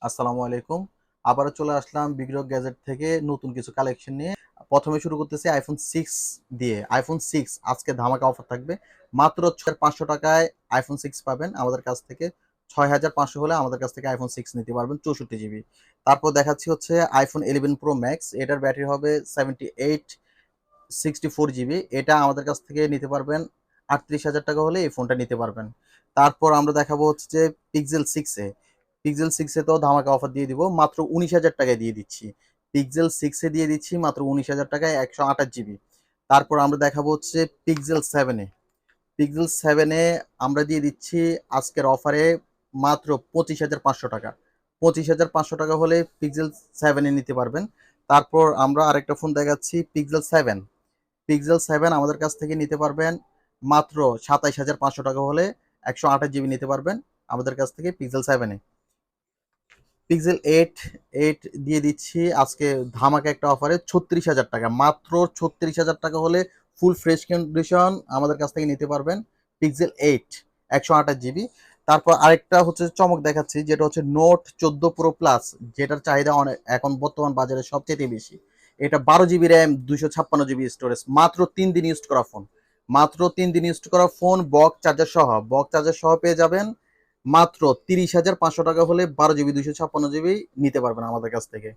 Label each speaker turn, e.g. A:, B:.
A: আসসালামু আলাইকুম। আবারও চলে আসলাম বিগ্রহ গ্যাজেট থেকে নতুন কিছু কালেকশন নিয়ে। প্রথমে শুরু করতেছি আইফোন 6 দিয়ে। আইফোন 6 আজকে ধামাকা অফার থাকবে। মাত্র ৳৬,৫০০ আইফোন 6 পাবেন আমাদের কাছ থেকে। ৬,৫০০ হলে আমাদের কাছ থেকে আইফোন 6 নিতে পারবেন ৬৪ জিবি। তারপর দেখাচ্ছি হচ্ছে আইফোন 11 প্রো ম্যাক্স। এটার ব্যাটারি হবে 78 64 জিবি। এটা আমাদের কাছ থেকে নিতে পারবেন ৳৩৮,০০০ হলে এই ফোনটা নিতে পারবেন। তারপর আমরা দেখাবো হচ্ছে যে পিক্সেল 6 এ। পিক্সেল 6 এ তো ধামাকা অফার দিয়ে দিব। মাত্র ৳১৯,০০০ দিয়ে দিচ্ছি। পিক্সেল 6 এ দিয়ে দিচ্ছি মাত্র ৳১৯,০০০ ১২৮ জিবি। তারপর আমরা দেখাবো হচ্ছে পিক্সেল 7 এ। পিক্সেল 7 এ আমরা দিয়ে দিচ্ছি আজকের অফারে মাত্র ৳২৫,৫০০। ৳২৫,৫০০ হলে পিক্সেল 7 এ নিতে পারবেন। তারপর আমরা আরেকটা ফোন দেখাচ্ছি পিক্সেল 7। পিক্সেল 7 আমাদের কাছ থেকে নিতে পারবেন মাত্র ৳২৭,৫০০ হলে ১২৮ জিবি নিতে পারবেন আমাদের কাছ থেকে পিক্সেল 7 এ। পিক্সেল 8 দিয়ে দিচ্ছি আজকে ধামাকা একটা অফারে ৳৩৬,০০০। মাত্র ৳৩৬,০০০ হলে ফুল ফ্রেশ কন্ডিশন আমাদের কাছ থেকে নিতে পারবেন পিক্সেল 8 ১২৮ জিবি। তারপর আরেকটা হচ্ছে চমক দেখাচ্ছি যেটা হচ্ছে নোট 14 প্রো প্লাস, যেটার চাহিদা অনেক এখন বর্তমান বাজারে সবচেয়ে বেশি। এটা 12 জিবি র্যাম 256 জিবি স্টোরেজ, মাত্র 3 দিন ইউজ করা ফোন। মাত্র 3 দিন ইউজ করা ফোন, বক্স চার্জার সহ পেয়ে যাবেন মাত্র ৳৩০,৫০০ হলে 12 জিবি 256 জিবি নিতে পারবেন আমাদের কাছ থেকে।